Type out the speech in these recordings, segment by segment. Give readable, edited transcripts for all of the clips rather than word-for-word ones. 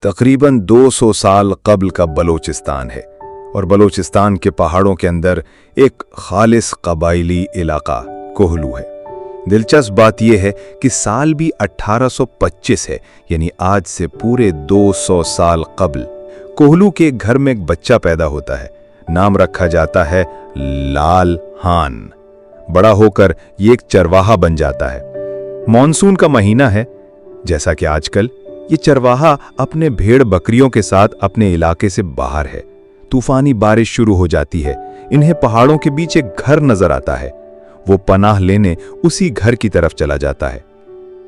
तकरीबन 200 साल कबल का बलोचिस्तान है और बलोचिस्तान के पहाड़ों के अंदर एक खालिस कबाइली इलाका कोहलू है। दिलचस्प बात यह है कि साल भी 1825 है, यानी आज से पूरे 200 साल कबल कोहलू के एक घर में एक बच्चा पैदा होता है। नाम रखा जाता है लाल हान। बड़ा होकर ये एक चरवाहा बन जाता है। मॉनसून का महीना है। जैसा कि आजकल ये चरवाहा अपने भेड़ बकरियों के साथ अपने इलाके से बाहर है। तूफानी बारिश शुरू हो जाती है। इन्हें पहाड़ों के बीच एक घर नजर आता है। वो पनाह लेने उसी घर की तरफ चला जाता है।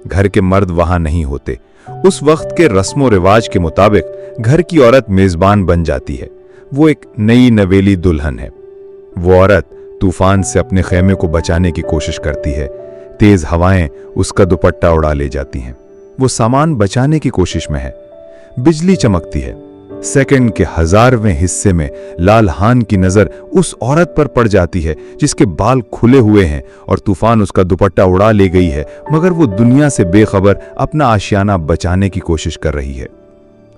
घर के मर्द वहां नहीं होते। उस वक्त के रस्मों रिवाज के मुताबिक घर की औरत मेजबान बन जाती है। वो एक नई नवेली दुल्हन है। वो औरत तूफान से अपने खेमे को बचाने की कोशिश करती है। तेज हवाएं उसका दुपट्टा उड़ा ले जाती हैं। वो सामान बचाने की कोशिश में है। बिजली चमकती है। सेकंड के 1000वें हिस्से में लाल हान की नजर उस औरत पर पड़ जाती है जिसके बाल खुले हुए हैं और तूफान उसका दुपट्टा उड़ा ले गई है, मगर वो दुनिया से बेखबर अपना आशियाना बचाने की कोशिश कर रही है।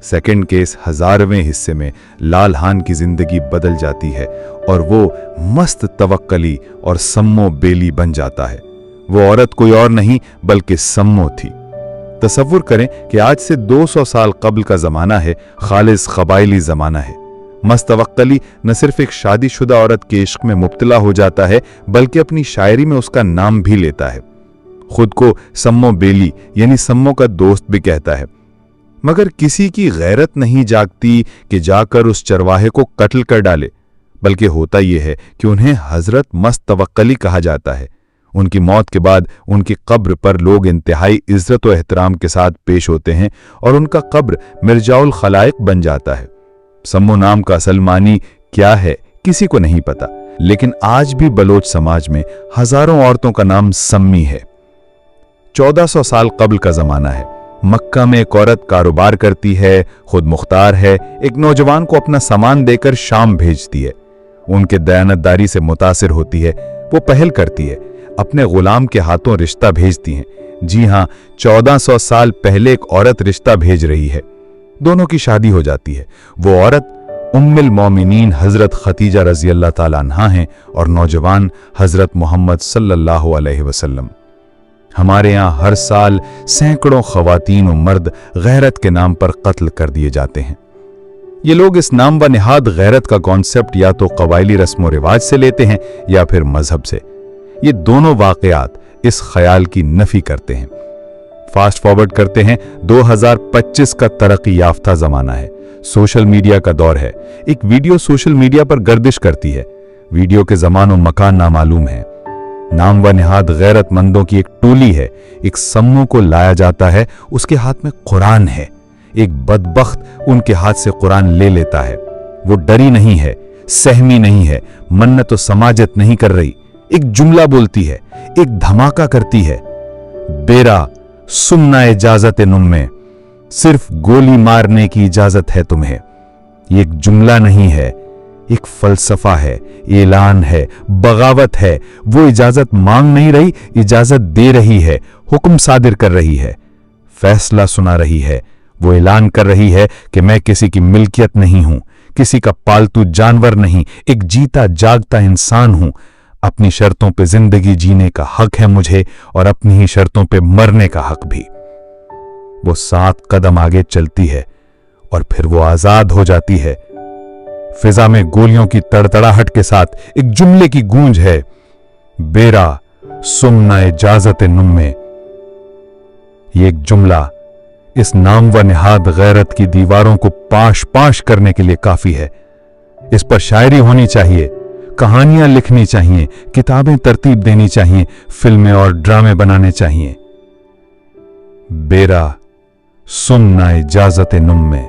सेकंड के इस 1000वें हिस्से में लाल हान की जिंदगी बदल जाती है और वो मस्त तवक्कली और सम्मो बेली बन जाता है। वो औरत कोई और नहीं बल्कि सम्मो थी। तसव्वुर करें कि आज से 200 साल कबल का जमाना है, खालिस कबाइली जमाना है। मस्त तवक्कली न सिर्फ एक शादीशुदा औरत के इश्क में मुब्तला हो जाता है, बल्कि अपनी शायरी में उसका नाम भी लेता है। खुद को सम्मो बेली यानी सम्मो का दोस्त भी कहता है। मगर किसी की गैरत नहीं जागती कि जाकर उस चरवाहे को कत्ल कर डाले, बल्कि होता यह है कि उन्हें हजरत मस्त तवक्कली कहा जाता है। उनकी मौत के बाद उनकी कब्र पर लोग इंतहाई इज्जत और एहतराम के साथ पेश होते हैं और उनका कब्र मिर्जाउल खलाइक बन जाता है। सम्मो नाम का असल मानी क्या है किसी को नहीं पता, लेकिन आज भी बलोच समाज में हजारों औरतों का नाम सम्मी है। 1400 साल कबल का जमाना है। मक्का में एक औरत कारोबार करती है, खुद मुख्तार है। एक नौजवान को अपना सामान देकर शाम भेजती है। उनके दयानतदारी से मुतासिर होती है। वो पहल करती है, अपने गुलाम के हाथों रिश्ता भेजती हैं। जी हां, 1400 साल पहले एक औरत रिश्ता भेज रही है। दोनों की शादी हो जाती है। वो औरत उम्मुल मोमिनीन हजरत खतीजा रजी अल्लाह ताला अन्हा हैं और नौजवान हजरत मोहम्मद सल्लल्लाहु अलैहि वसल्लम। हमारे यहाँ हर साल सैकड़ों खवातीन और मर्द गैरत के नाम पर कत्ल कर दिए जाते हैं। ये लोग इस नाम व निहाद गैरत का कॉन्सेप्ट या तो कबाइली रस्म रिवाज से लेते हैं या फिर मजहब से। ये दोनों वाकयात इस ख्याल की नफी करते हैं। फास्ट फॉरवर्ड करते हैं, 2025 का तरक्की याफ्ता जमाना है। सोशल मीडिया का दौर है। एक वीडियो सोशल मीडिया पर गर्दिश करती है। वीडियो के जमान और मकान नामालूम है। नाम व निहाद गैरतमंदों की एक टोली है। एक सम्मो को लाया जाता है। उसके हाथ में कुरान है। एक बदबख्त उनके हाथ से कुरान ले लेता है। वो डरी नहीं है, सहमी नहीं है, मन्नत और समाजत नहीं कर रही। एक जुमला बोलती है, एक धमाका करती है, बेरा सुनना इजाजत नुम्मे, सिर्फ गोली मारने की इजाजत है तुम्हें। ये एक जुमला नहीं है, एक फलसफा है, ऐलान है, बगावत है। वो इजाजत मांग नहीं रही, इजाजत दे रही है, हुक्म सादिर कर रही है, फैसला सुना रही है। वो ऐलान कर रही है कि मैं किसी की मिल्कियत नहीं हूं, किसी का पालतू जानवर नहीं, एक जीता जागता इंसान हूं। अपनी शर्तों पे जिंदगी जीने का हक है मुझे और अपनी ही शर्तों पे मरने का हक भी। वो 7 कदम आगे चलती है और फिर वो आजाद हो जाती है। फिजा में गोलियों की तड़तड़ाहट के साथ एक जुमले की गूंज है, बेरा सुमना इजाजत नुम्मे। ये एक जुमला इस नाम व निहाद गैरत की दीवारों को पाश पाश करने के लिए काफी है। इस पर शायरी होनी चाहिए, कहानियां लिखनी चाहिए, किताबें तरतीब देनी चाहिए, फिल्में और ड्रामे बनाने चाहिए। बेरा सुनना इजाजत नुम्मे।